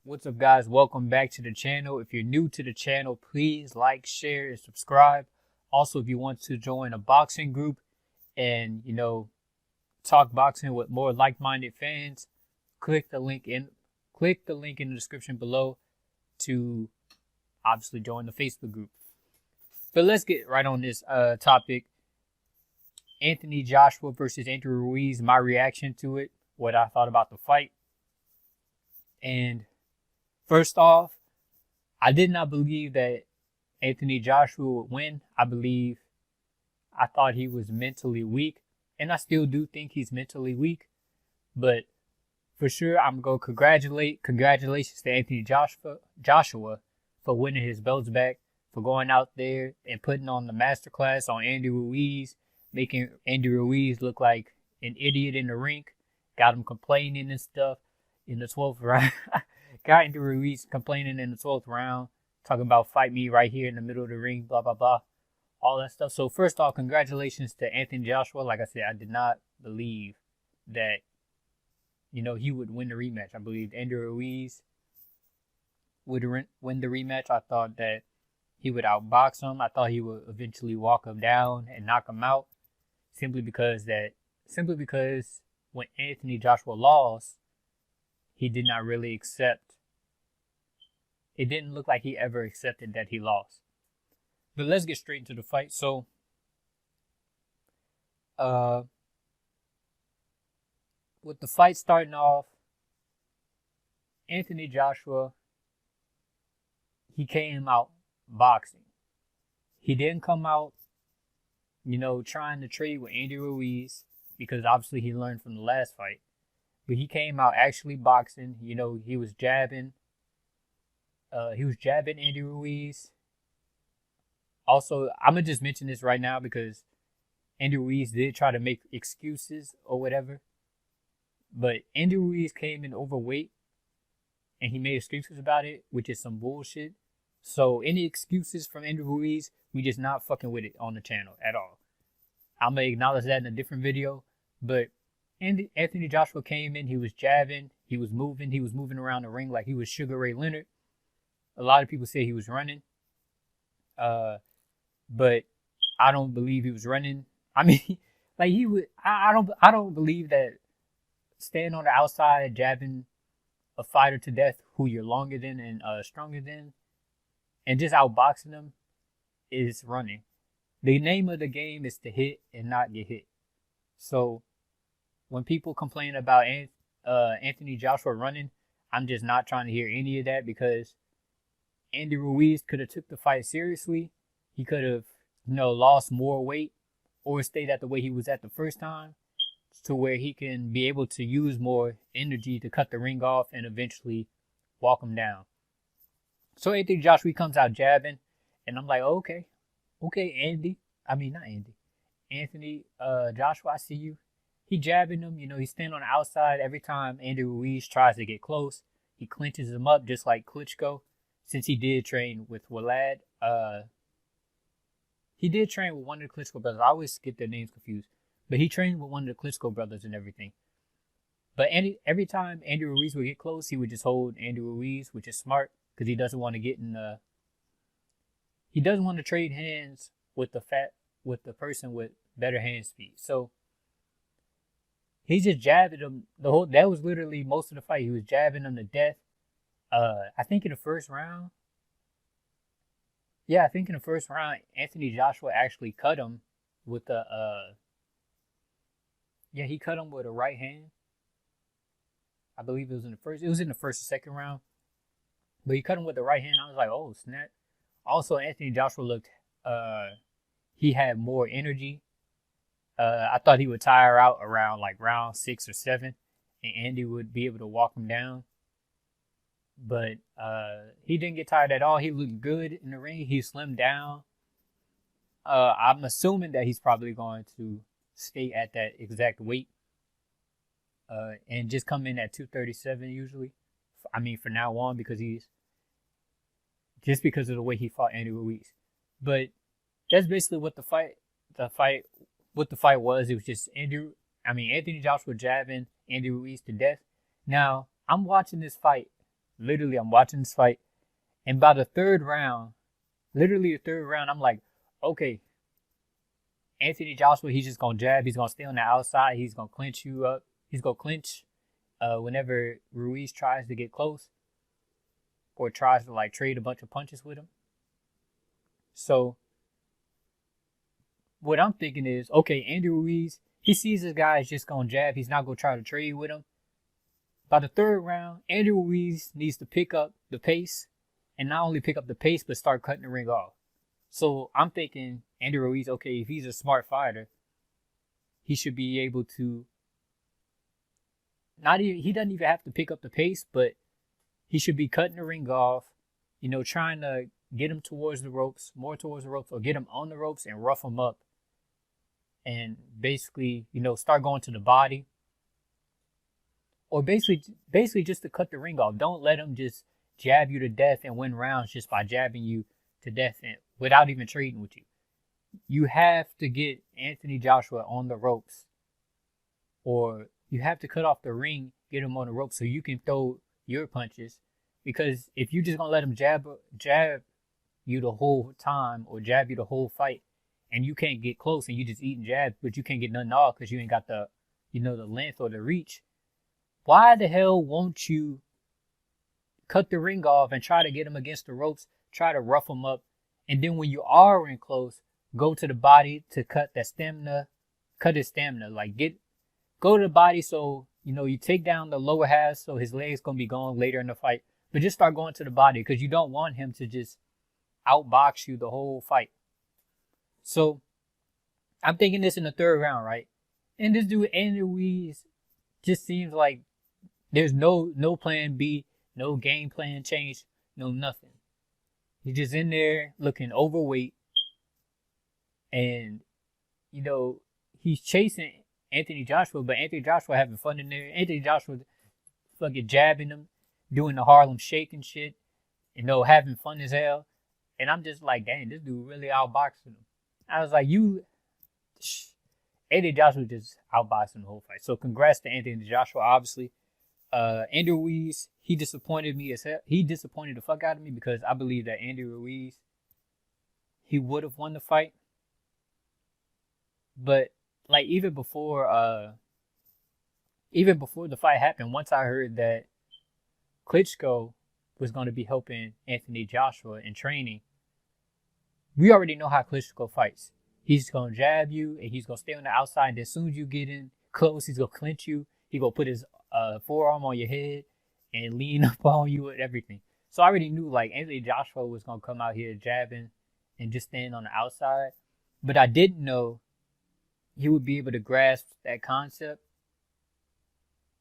What's up, guys? Welcome back to the channel. If you're new to the channel, please like, share, and subscribe. Also, if you want to join a boxing group and talk boxing with more like-minded fans, click the link in the description below to obviously join the Facebook group. But let's get right on this topic. Anthony Joshua versus Andrew Ruiz, my reaction to it, what I thought about the fight. And first off, I did not believe that Anthony Joshua would win. I thought he was mentally weak, and I still do think he's mentally weak. But for sure, I'm going to congratulations to Anthony Joshua for winning his belts back, for going out there and putting on the masterclass on Andy Ruiz, making Andy Ruiz look like an idiot in the ring, got him complaining and stuff in the 12th round. Got Andy Ruiz complaining in the 12th round, talking about fight me right here in the middle of the ring, blah, blah, blah, all that stuff. So first off, congratulations to Anthony Joshua. Like I said, I did not believe that, he would win the rematch. I believed Andy Ruiz would win the rematch. I thought that he would outbox him. I thought he would eventually walk him down and knock him out simply because when Anthony Joshua lost, he did not really accept. It didn't look like he ever accepted that he lost. But let's get straight into the fight. So, with the fight starting off, Anthony Joshua, he came out boxing. He didn't come out, trying to trade with Andy Ruiz because obviously he learned from the last fight. But he came out actually boxing. He was jabbing. He was jabbing Andy Ruiz. Also, I'm going to just mention this right now because Andy Ruiz did try to make excuses or whatever. But Andy Ruiz came in overweight and he made excuses about it, which is some bullshit. So any excuses from Andy Ruiz, we just not fucking with it on the channel at all. I'm going to acknowledge that in a different video. But Anthony Joshua came in, he was jabbing, he was moving around the ring like he was Sugar Ray Leonard. A lot of people say he was running. But I don't believe he was running. I mean, like he would, I don't believe that staying on the outside jabbing a fighter to death who you're longer than and stronger than and just outboxing them is running. The name of the game is to hit and not get hit. So when people complain about Anthony Joshua running, I'm just not trying to hear any of that because Andy Ruiz could have took the fight seriously. He could have, lost more weight or stayed at the way he was at the first time to where he can be able to use more energy to cut the ring off and eventually walk him down. So Anthony Joshua comes out jabbing, and I'm like, okay, Anthony Joshua, I see you. He jabbing him, he's standing on the outside every time Andy Ruiz tries to get close. He clinches him up just like Klitschko, since he did train with Walad. He did train with one of the Klitschko brothers. I always get their names confused. But he trained with one of the Klitschko brothers and everything. But every time Andy Ruiz would get close, he would just hold Andy Ruiz, which is smart because he doesn't want to get in he doesn't want to trade hands with the person with better hand speed. So he just jabbed him that was literally most of the fight. He was jabbing him to death. I think in the first round, Anthony Joshua actually cut him with he cut him with a right hand. I believe it was in the first or second round. But he cut him with the right hand. I was like, oh, snap. Also, Anthony Joshua looked, he had more energy. I thought he would tire out around like round 6 or 7 and Andy would be able to walk him down. But he didn't get tired at all. He looked good in the ring. He slimmed down. I'm assuming that he's probably going to stay at that exact weight and just come in at 237 usually. I mean, for now on, because of the way he fought Andy Ruiz. But that's basically what the fight was. It was just Anthony Joshua jabbing Andy Ruiz to death. Now, I'm watching this fight Literally, I'm watching this fight, and by the third round, literally the third round, I'm like, okay, Anthony Joshua, he's just gonna jab. He's gonna stay on the outside. He's gonna clinch you up. He's gonna clinch whenever Ruiz tries to get close or tries to like trade a bunch of punches with him. So what I'm thinking is, okay, Andy Ruiz, he sees this guy is just gonna jab. He's not gonna try to trade with him. By the third round, Andy Ruiz needs to pick up the pace, and not only pick up the pace, but start cutting the ring off. So I'm thinking Andy Ruiz, okay, if he's a smart fighter, he should be able to he doesn't even have to pick up the pace, but he should be cutting the ring off, trying to get him towards the ropes, more towards the ropes, or get him on the ropes and rough him up. And basically, start going to the body. Or basically just to cut the ring off. Don't let him just jab you to death and win rounds just by jabbing you to death and without even trading with you. You have to get Anthony Joshua on the ropes, or you have to cut off the ring, get him on the ropes so you can throw your punches. Because if you're just gonna let him jab you the whole time or jab you the whole fight, and you can't get close and you just eating jabs, but you can't get nothing off because you ain't got the the length or the reach. Why the hell won't you cut the ring off and try to get him against the ropes, try to rough him up, and then when you are in close, go to the body to cut his stamina, like go to the body so, you take down the lower half so his leg's going to be gone later in the fight, but just start going to the body because you don't want him to just outbox you the whole fight. So I'm thinking this in the third round, right? And this dude, Andy Ruiz, just seems like there's no plan B, no game plan change, no nothing. He's just in there looking overweight. And, he's chasing Anthony Joshua, but Anthony Joshua having fun in there. Anthony Joshua fucking jabbing him, doing the Harlem Shake and shit, having fun as hell. And I'm just like, dang, this dude really outboxing him. I was like, Anthony Joshua just outboxing the whole fight. So congrats to Anthony Joshua, obviously. Andy Ruiz, he disappointed me as hell. He disappointed the fuck out of me because I believe that Andy Ruiz, he would have won the fight. But like even before the fight happened, once I heard that Klitschko was going to be helping Anthony Joshua in training, we already know how Klitschko fights. He's going to jab you, and he's going to stay on the outside. And as soon as you get in close, he's going to clinch you. He's going to put his forearm on your head and lean up on you and everything. So I already knew, like, Anthony Joshua was going to come out here jabbing and just stand on the outside. But I didn't know he would be able to grasp that concept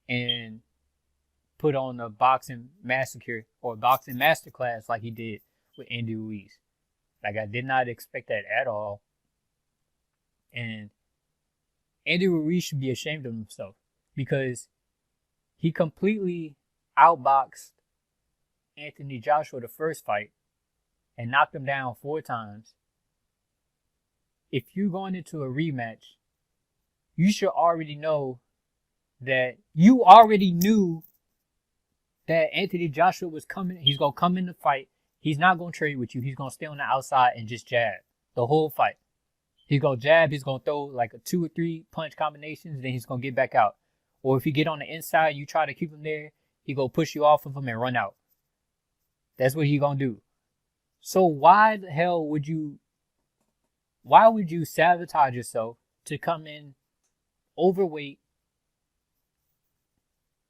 and put on a boxing massacre or boxing masterclass like he did with Andy Ruiz. Like, I did not expect that at all. And Andy Ruiz should be ashamed of himself because he completely outboxed Anthony Joshua the first fight and knocked him down 4 times. If you're going into a rematch, you should already know that you already knew that Anthony Joshua was coming. He's going to come in the fight. He's not going to trade with you. He's going to stay on the outside and just jab the whole fight. He's going to jab. He's going to throw like a 2 or 3 punch combinations. Then he's going to get back out. Or if you get on the inside, you try to keep him there, he going to push you off of him and run out. That's what he's going to do. So why the hell would you sabotage yourself to come in overweight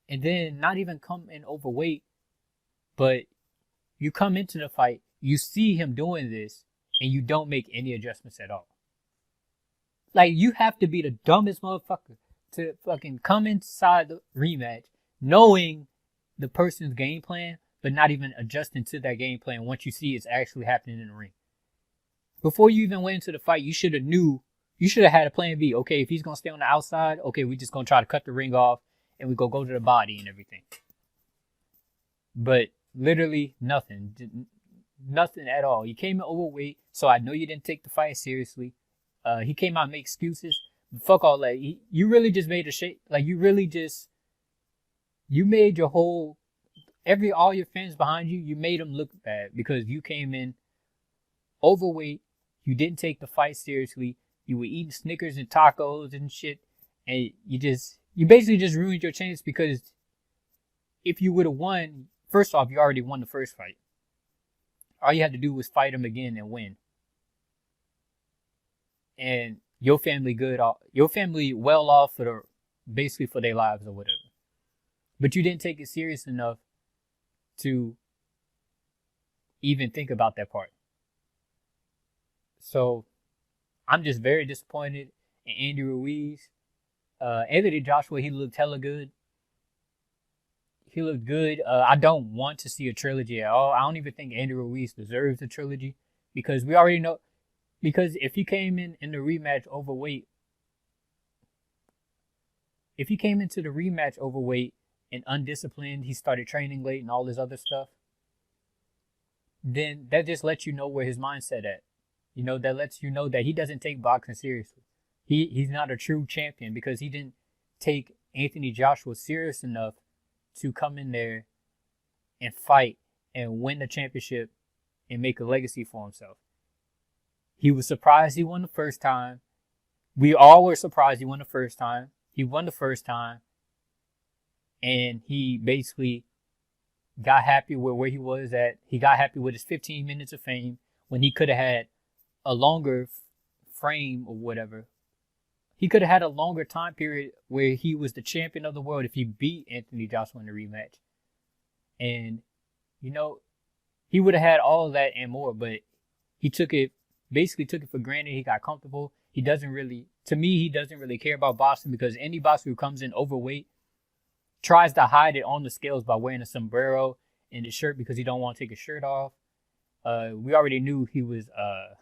and then not even come in overweight, but you come into the fight, you see him doing this, and you don't make any adjustments at all. Like, you have to be the dumbest motherfucker to fucking come inside the rematch knowing the person's game plan, but not even adjusting to that game plan once you see it's actually happening in the ring. Before you even went into the fight, you should have had a plan B. Okay, if he's going to stay on the outside, okay, we're just going to try to cut the ring off and we go to the body and everything. But literally nothing. Nothing at all. You came in overweight, so I know you didn't take the fight seriously. He came out and made excuses. Fuck all that. You really just made a shake. Like, you made your whole all your fans behind you, you made them look bad because you came in overweight. You didn't take the fight seriously. You were eating Snickers and tacos and shit, and you basically just ruined your chance because if you would have won, first off, you already won the first fight. All you had to do was fight him again and win. And your family well off basically for their lives or whatever. But you didn't take it serious enough to even think about that part. So I'm just very disappointed in Andy Ruiz. Anthony Joshua, he looked hella good. He looked good. I don't want to see a trilogy at all. I don't even think Andy Ruiz deserves a trilogy because we already know. Because if he came in the rematch overweight, and undisciplined, he started training late and all this other stuff, then that just lets you know where his mindset at. You know, that lets you know that he doesn't take boxing seriously. He's not a true champion because he didn't take Anthony Joshua serious enough to come in there and fight and win the championship and make a legacy for himself. He was surprised he won the first time. We all were surprised he won the first time. He won the first time. And he basically got happy with where he was at. He got happy with his 15 minutes of fame when he could have had a longer frame or whatever. He could have had a longer time period where he was the champion of the world if he beat Anthony Joshua in the rematch. And, you know, he would have had all of that and more, but he took it for granted. He got comfortable. He doesn't really care about boxing because any boxer who comes in overweight tries to hide it on the scales by wearing a sombrero and his shirt because he don't want to take his shirt off. We already knew he was, that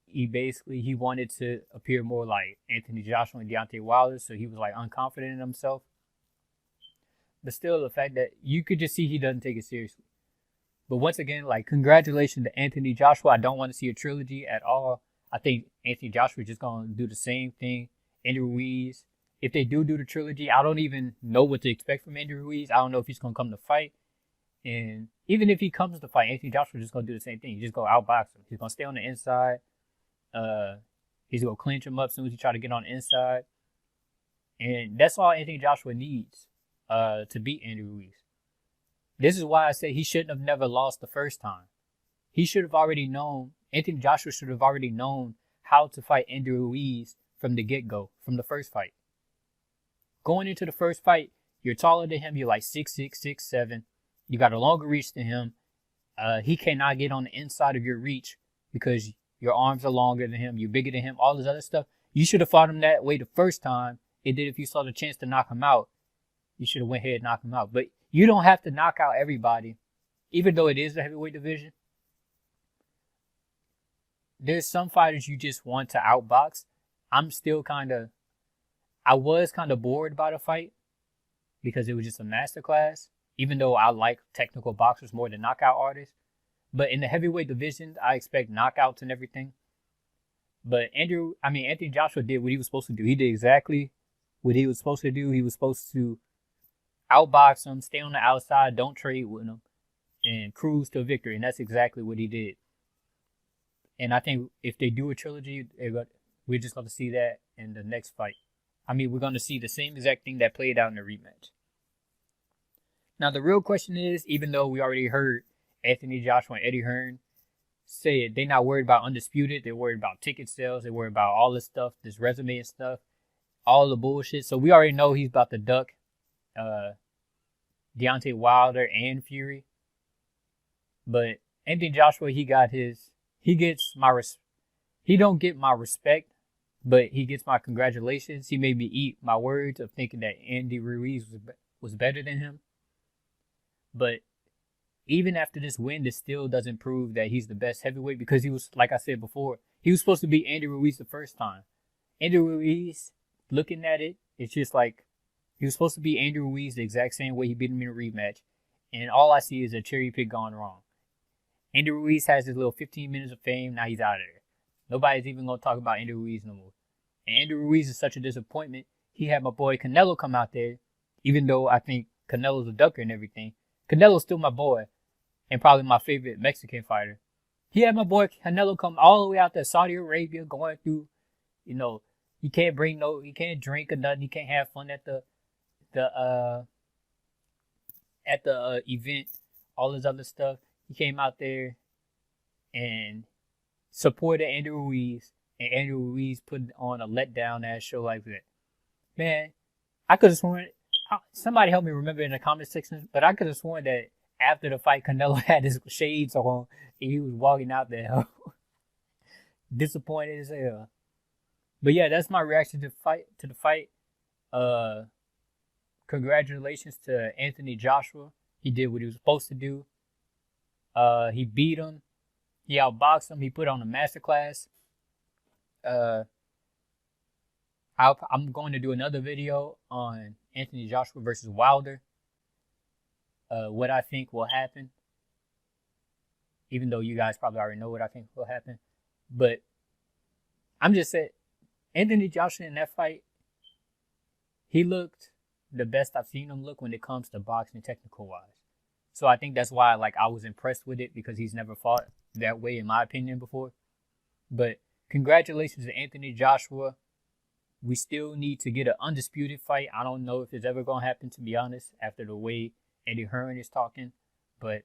he wanted to appear more like Anthony Joshua and Deontay Wilder, so he was like unconfident in himself. But still, the fact that you could just see he doesn't take it seriously. But once again, like, congratulations to Anthony Joshua. I don't want to see a trilogy at all. I think Anthony Joshua is just going to do the same thing. Andy Ruiz, if they do the trilogy, I don't even know what to expect from Andy Ruiz. I don't know if he's going to come to fight. And even if he comes to fight, Anthony Joshua is just going to do the same thing. He's just going to outbox him. He's going to stay on the inside. He's going to clinch him up as soon as he try to get on the inside. And that's all Anthony Joshua needs to beat Andy Ruiz. This is why I say he shouldn't have never lost the first time. Anthony Joshua should have already known how to fight Andy Ruiz from the get-go, from the first fight. Going into the first fight, you're taller than him. You're like 6'6", 6'7". You got a longer reach than him. He cannot get on the inside of your reach because your arms are longer than him. You're bigger than him. All this other stuff. You should have fought him that way the first time. It did if you saw the chance to knock him out. You should have went ahead and knocked him out. But you don't have to knock out everybody, even though it is the heavyweight division. There's some fighters you just want to outbox. I was kind of bored by the fight because it was just a masterclass, even though I like technical boxers more than knockout artists. But in the heavyweight division, I expect knockouts and everything. But Anthony Joshua did what he was supposed to do. He did exactly what he was supposed to do. He was supposed to outbox him, stay on the outside, don't trade with him, and cruise to victory. And that's exactly what he did. And I think if they do a trilogy, we're just going to see that in the next fight. We're going to see the same exact thing that played out in the rematch. Now, the real question is, even though we already heard Anthony Joshua and Eddie Hearn say it, they're not worried about Undisputed. They're worried about ticket sales. They're worried about all this stuff, this resume and stuff, all the bullshit. So we already know he's about to duck Deontay Wilder and Fury. But Anthony Joshua, he don't get my respect, but he gets my congratulations. He made me eat my words of thinking that Andy Ruiz was better than him. But even after this win, this still doesn't prove that he's the best heavyweight because he was, like I said before, he was supposed to beat Andy Ruiz the first time. Andy Ruiz, looking at it, it's just like he was supposed to beat Andy Ruiz the exact same way he beat him in a rematch. And all I see is a cherry pick gone wrong. Andy Ruiz has his little 15 minutes of fame. Now he's out of there. Nobody's even going to talk about Andy Ruiz no more. And Andy Ruiz is such a disappointment. He had my boy Canelo come out there Even though I think Canelo's a ducker and everything, Canelo's still my boy and probably my favorite Mexican fighter. He had my boy Canelo come all the way out to Saudi Arabia, going through, you know, he can't he can't drink or nothing. He can't have fun at the event, all this other stuff. He came out there and supported Andrew Ruiz, and Andrew Ruiz put on a letdown ass show like that. Man, I could have sworn, somebody help me remember in the comment section, but I could have sworn that after the fight, Canelo had his shades on and he was walking out there disappointed as hell. But yeah, that's my reaction to the fight. Congratulations to Anthony Joshua. He did what he was supposed to do. He beat him. He outboxed him. He put on a masterclass. I'm going to do another video on Anthony Joshua versus Wilder. What I think will happen. Even though you guys probably already know what I think will happen. But I'm just saying, Anthony Joshua in that fight, he looked the best I've seen him look when it comes to boxing technical wise. So I think that's why I was impressed with it, because he's never fought that way in my opinion before. But congratulations to Anthony Joshua. We still need to get an undisputed fight. I don't know if it's ever going to happen, to be honest, after the way Eddie Hearn is talking. But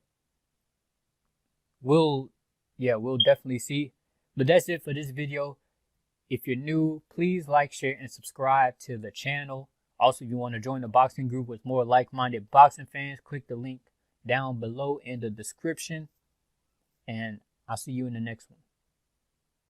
we'll definitely see. But that's it for this video. If you're new, please like, share, and subscribe to the channel. Also, if you want to join the boxing group with more like-minded boxing fans, click the link down below in the description. And I'll see you in the next one.